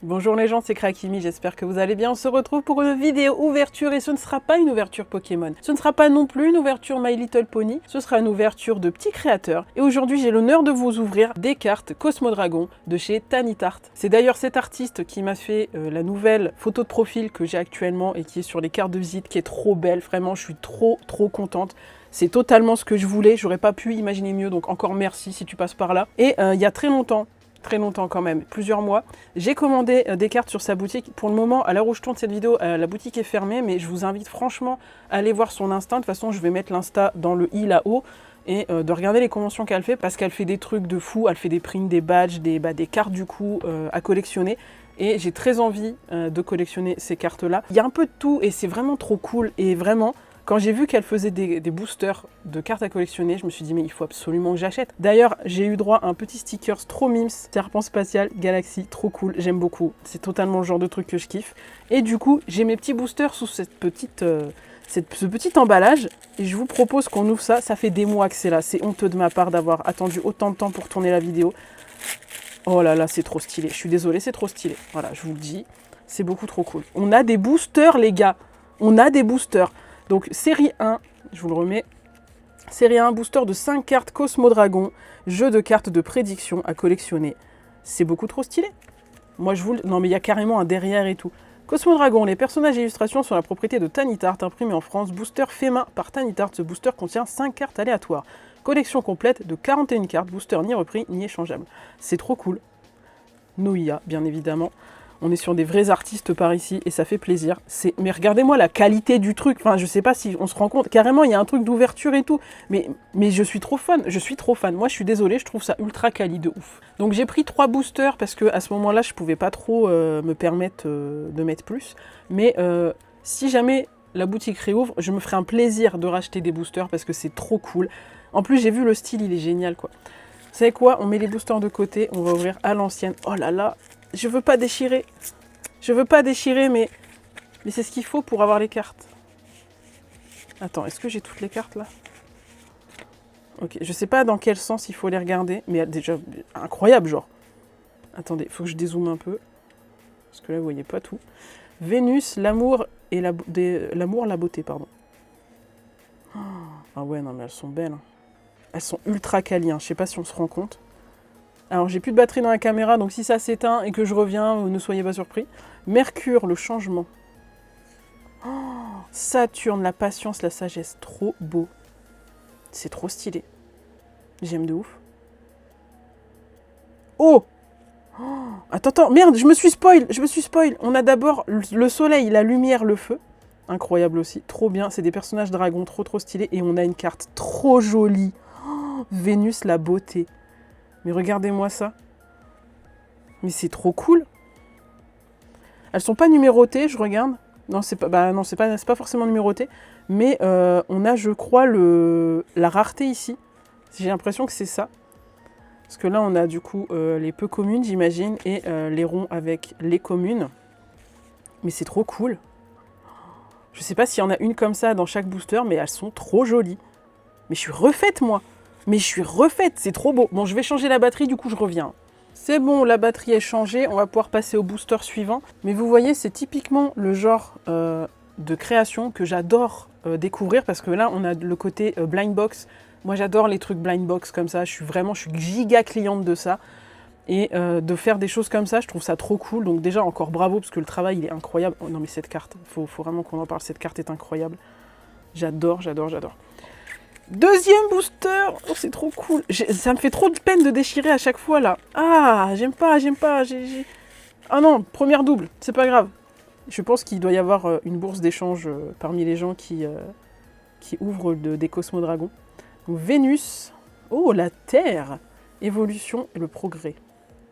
Bonjour les gens, c'est Krakimi, j'espère que vous allez bien. On se retrouve pour une vidéo ouverture et ce ne sera pas une ouverture Pokémon. Ce ne sera pas non plus une ouverture My Little Pony, ce sera une ouverture de petits créateurs. Et aujourd'hui, j'ai l'honneur de vous ouvrir des cartes Cosmodragon de chez Tanitart. C'est d'ailleurs cet artiste qui m'a fait la nouvelle photo de profil que j'ai actuellement et qui est sur les cartes de visite, qui est trop belle. Vraiment, je suis trop contente. C'est totalement ce que je voulais, j'aurais pas pu imaginer mieux, donc encore merci si tu passes par là. Et il y a très longtemps quand même, plusieurs mois, j'ai commandé des cartes sur sa boutique. Pour le moment, à l'heure où je tourne cette vidéo, la boutique est fermée, mais je vous invite franchement à aller voir son Insta. De toute façon, je vais mettre l'Insta dans le i là-haut et de regarder les conventions qu'elle fait, parce qu'elle fait des trucs de fou, elle fait des prints, des badges, des cartes du coup à collectionner. Et j'ai très envie de collectionner ces cartes-là. Il y a un peu de tout et c'est vraiment trop cool. Et vraiment, quand j'ai vu qu'elle faisait des boosters de cartes à collectionner, je me suis dit mais il faut absolument que j'achète. D'ailleurs, j'ai eu droit à un petit sticker trop mimes, Serpent Spatial Galaxy, trop cool, j'aime beaucoup. C'est totalement le genre de truc que je kiffe. Et du coup, j'ai mes petits boosters sous ce petit emballage. Et je vous propose qu'on ouvre ça. Ça fait des mois que c'est là. C'est honteux de ma part d'avoir attendu autant de temps pour tourner la vidéo. Oh là là, c'est trop stylé. Je suis désolée, c'est trop stylé. Voilà, je vous le dis, c'est beaucoup trop cool. On a des boosters, les gars. On a des boosters. Donc, série 1, je vous le remets. Série 1, booster de 5 cartes Cosmodragon, jeu de cartes de prédiction à collectionner. C'est beaucoup trop stylé. Moi, je vous le... Non, mais il y a carrément un derrière et tout. Cosmodragon, les personnages et illustrations sont la propriété de Tanitart, imprimé en France. Booster fait main par Tanitart. Ce booster contient 5 cartes aléatoires. Collection complète de 41 cartes. Booster ni repris ni échangeable. C'est trop cool. Noia, bien évidemment. On est sur des vrais artistes par ici et ça fait plaisir. Mais regardez-moi la qualité du truc. Enfin, je sais pas si on se rend compte. Carrément, il y a un truc d'ouverture et tout. Mais je suis trop fan. Je suis trop fan. Moi, je suis désolée, je trouve ça ultra quali de ouf. Donc, j'ai pris 3 boosters parce qu'à ce moment-là, je pouvais pas trop me permettre de mettre plus. Mais si jamais la boutique réouvre, je me ferai un plaisir de racheter des boosters parce que c'est trop cool. En plus, j'ai vu le style, il est génial, quoi. Vous savez quoi? On met les boosters de côté. On va ouvrir à l'ancienne. Oh là là! Je veux pas déchirer. Je veux pas déchirer, mais c'est ce qu'il faut pour avoir les cartes. Attends, est-ce que j'ai toutes les cartes là? Ok, je sais pas dans quel sens il faut les regarder, mais déjà incroyable genre. Attendez, il faut que je dézoome un peu. Parce que là, vous voyez pas tout. Vénus, l'amour et la beauté, pardon. Ah ouais, non mais elles sont belles. Hein. Elles sont ultra quali, hein. Je sais pas si on se rend compte. Alors, j'ai plus de batterie dans la caméra, donc si ça s'éteint et que je reviens, ne soyez pas surpris. Mercure, le changement. Oh, Saturne, la patience, la sagesse. Trop beau. C'est trop stylé. J'aime de ouf. Oh, attends, merde, je me suis spoil. On a d'abord le soleil, la lumière, le feu. Incroyable aussi, trop bien. C'est des personnages dragons, trop stylés. Et on a une carte trop jolie. Oh, Vénus, la beauté. Mais regardez-moi ça. Mais c'est trop cool. Elles sont pas numérotées, je regarde. Non, c'est pas forcément numéroté. Mais on a, je crois, la rareté ici. J'ai l'impression que c'est ça. Parce que là, on a du coup les peu communes, j'imagine, et les ronds avec les communes. Mais c'est trop cool. Je sais pas s'il y en a une comme ça dans chaque booster, mais elles sont trop jolies. Mais je suis refaite, moi. C'est trop beau. Bon, je vais changer la batterie, du coup, je reviens. C'est bon, la batterie est changée, on va pouvoir passer au booster suivant. Mais vous voyez, c'est typiquement le genre de création que j'adore découvrir, parce que là, on a le côté blind box. Moi, j'adore les trucs blind box comme ça, je suis giga cliente de ça. Et de faire des choses comme ça, je trouve ça trop cool. Donc déjà, encore bravo, parce que le travail, il est incroyable. Oh non, mais cette carte, faut vraiment qu'on en parle, cette carte est incroyable. J'adore. Deuxième booster, oh c'est trop cool. Ça me fait trop de peine de déchirer à chaque fois là. Ah, j'aime pas. Ah non, première double, c'est pas grave. Je pense qu'il doit y avoir une bourse d'échange parmi les gens qui ouvrent des Cosmodragons. Donc Vénus, oh la Terre, évolution et le progrès.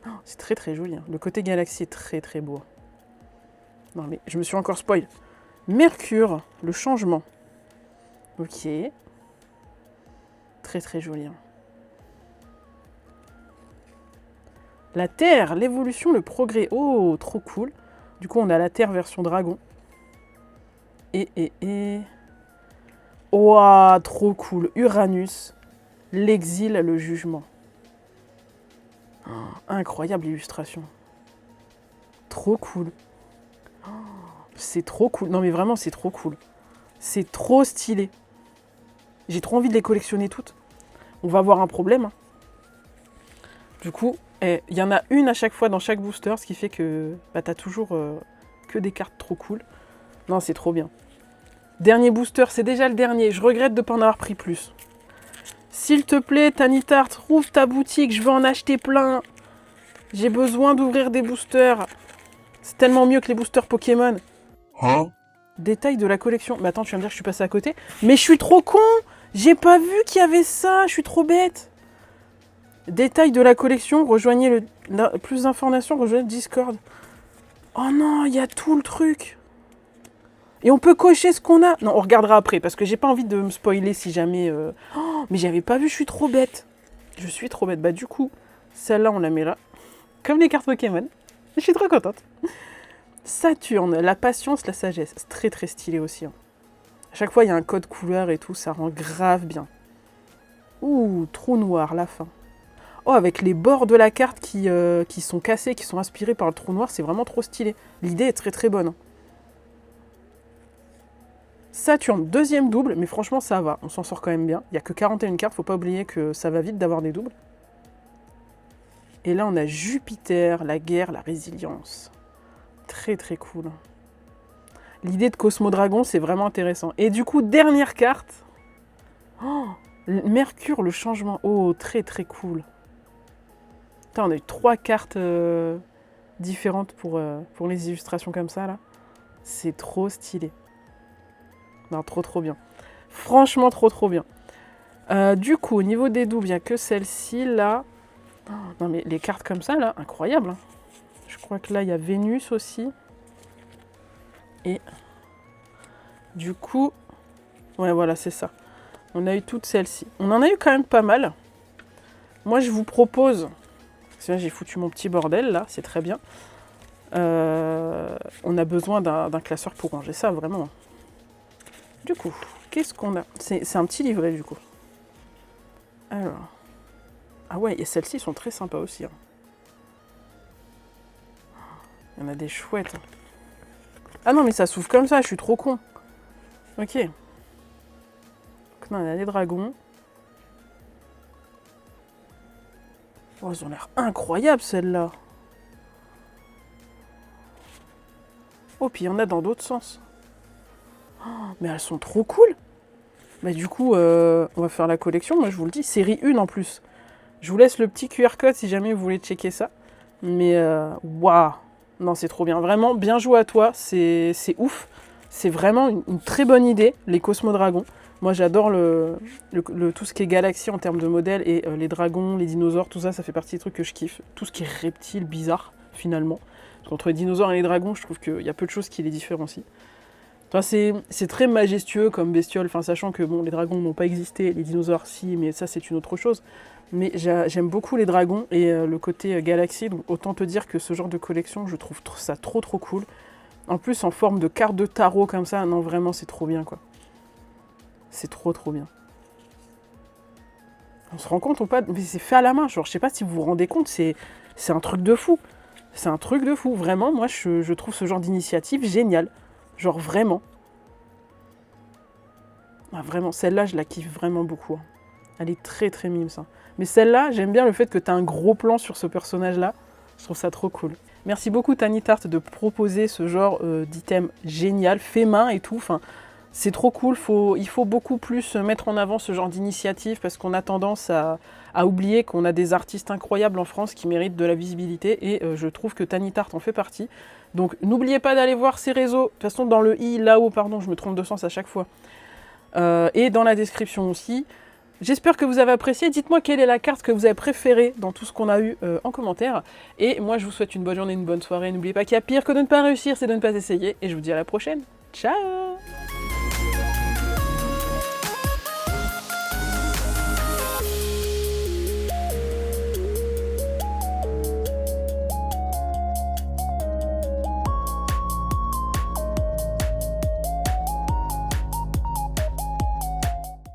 Oh, c'est très joli. Hein. Le côté galaxie est très beau. Non mais je me suis encore spoil. Mercure, le changement. Ok. Très joli. Hein. La Terre, l'évolution, le progrès. Oh, trop cool. Du coup, on a la Terre version dragon. Oh, trop cool. Uranus, l'exil, le jugement. Oh, incroyable illustration. trop cool. C'est trop cool. Non mais vraiment, c'est trop cool. C'est trop stylé. J'ai trop envie de les collectionner toutes. On va avoir un problème. Du coup, il y en a une à chaque fois dans chaque booster, ce qui fait que bah, t'as toujours que des cartes trop cool. Non, c'est trop bien. Dernier booster, c'est déjà le dernier. Je regrette de ne pas en avoir pris plus. S'il te plaît, Tanitart, trouve ta boutique. Je veux en acheter plein. J'ai besoin d'ouvrir des boosters. C'est tellement mieux que les boosters Pokémon. Hein? Détail de la collection. Mais attends, tu vas me dire que je suis passé à côté. Mais je suis trop con. J'ai pas vu qu'il y avait ça. Je suis trop bête. Détail de la collection. Rejoignez plus d'informations. Rejoignez le Discord. Oh non, il y a tout le truc. Et on peut cocher ce qu'on a. Non, on regardera après, parce que j'ai pas envie de me spoiler si jamais... Oh, mais j'avais pas vu, je suis trop bête. Je suis trop bête. Bah du coup, celle-là, on la met là. Comme les cartes Pokémon. Je suis trop contente. Saturne, la patience, la sagesse. C'est très très stylé aussi. Hein. À chaque fois, il y a un code couleur et tout, ça rend grave bien. Ouh, trou noir, la fin. Oh, avec les bords de la carte qui sont cassés, qui sont inspirés par le trou noir, c'est vraiment trop stylé. L'idée est très très bonne. Saturne, deuxième double, mais franchement ça va, on s'en sort quand même bien. Il n'y a que 41 cartes, faut pas oublier que ça va vite d'avoir des doubles. Et là on a Jupiter, la guerre, la résilience. Très très cool. L'idée de Cosmodragon, c'est vraiment intéressant. Et du coup, dernière carte. Oh, Mercure, le changement. Oh, très très cool. Putain, on a eu 3 cartes différentes pour les illustrations comme ça, là. C'est trop stylé. Non, trop trop bien. Franchement, trop trop bien. Du coup, au niveau des doubles, il n'y a que celle-ci, là. Oh, non, mais les cartes comme ça, là, incroyable. Hein. Je crois que là, il y a Vénus aussi. Et du coup, ouais, voilà, c'est ça. On a eu toutes celles-ci. On en a eu quand même pas mal. Moi, je vous propose... Parce que là, j'ai foutu mon petit bordel, là, c'est très bien. On a besoin d'un classeur pour ranger ça, vraiment. Du coup, qu'est-ce qu'on a? C'est un petit livret, du coup. Alors... Ah ouais, et celles-ci sont très sympas aussi. Hein. Il y en a des chouettes. Ah non, mais ça s'ouvre comme ça, je suis trop con. Ok. Donc là, on a des dragons. Oh, elles ont l'air incroyables, celles-là. Oh, puis il y en a dans d'autres sens. Oh, mais elles sont trop cool. Bah du coup, on va faire la collection, moi je vous le dis. Série 1 en plus. Je vous laisse le petit QR code si jamais vous voulez checker ça. Mais waouh. Non, c'est trop bien. Vraiment, bien joué à toi. C'est ouf. C'est vraiment une très bonne idée, les Cosmodragons. Moi, j'adore tout ce qui est galaxie en termes de modèles. Et les dragons, les dinosaures, tout ça, ça fait partie des trucs que je kiffe. Tout ce qui est reptile, bizarre, finalement. Parce qu'entre les dinosaures et les dragons, je trouve qu'il y a peu de choses qui les différencient. Enfin, c'est très majestueux comme bestiole, enfin, sachant que bon, les dragons n'ont pas existé, les dinosaures si, mais ça, c'est une autre chose. Mais j'aime beaucoup les dragons et le côté galaxie, donc autant te dire que ce genre de collection, je trouve ça trop trop cool. En plus, en forme de carte de tarot comme ça, non, vraiment, c'est trop bien, quoi. C'est trop trop bien. On se rend compte ou pas? Mais c'est fait à la main, genre, je sais pas si vous vous rendez compte, c'est un truc de fou. C'est un truc de fou, vraiment, moi, je trouve ce genre d'initiative génial. Genre, vraiment. Ah, vraiment, celle-là, je la kiffe vraiment beaucoup. Hein. Elle est très très mime, ça. Mais celle-là, j'aime bien le fait que tu as un gros plan sur ce personnage-là. Je trouve ça trop cool. Merci beaucoup, Tanitart, de proposer ce genre d'item génial, fait main et tout. Enfin, c'est trop cool. Il faut beaucoup plus mettre en avant ce genre d'initiative parce qu'on a tendance à oublier qu'on a des artistes incroyables en France qui méritent de la visibilité. Et je trouve que Tanitart en fait partie. Donc, n'oubliez pas d'aller voir ses réseaux. De toute façon, dans le i, là-haut, pardon, je me trompe de sens à chaque fois. Et dans la description aussi. J'espère que vous avez apprécié. Dites-moi quelle est la carte que vous avez préférée dans tout ce qu'on a eu en commentaire. Et moi, je vous souhaite une bonne journée, une bonne soirée. N'oubliez pas qu'il y a pire que de ne pas réussir, c'est de ne pas essayer. Et je vous dis à la prochaine. Ciao!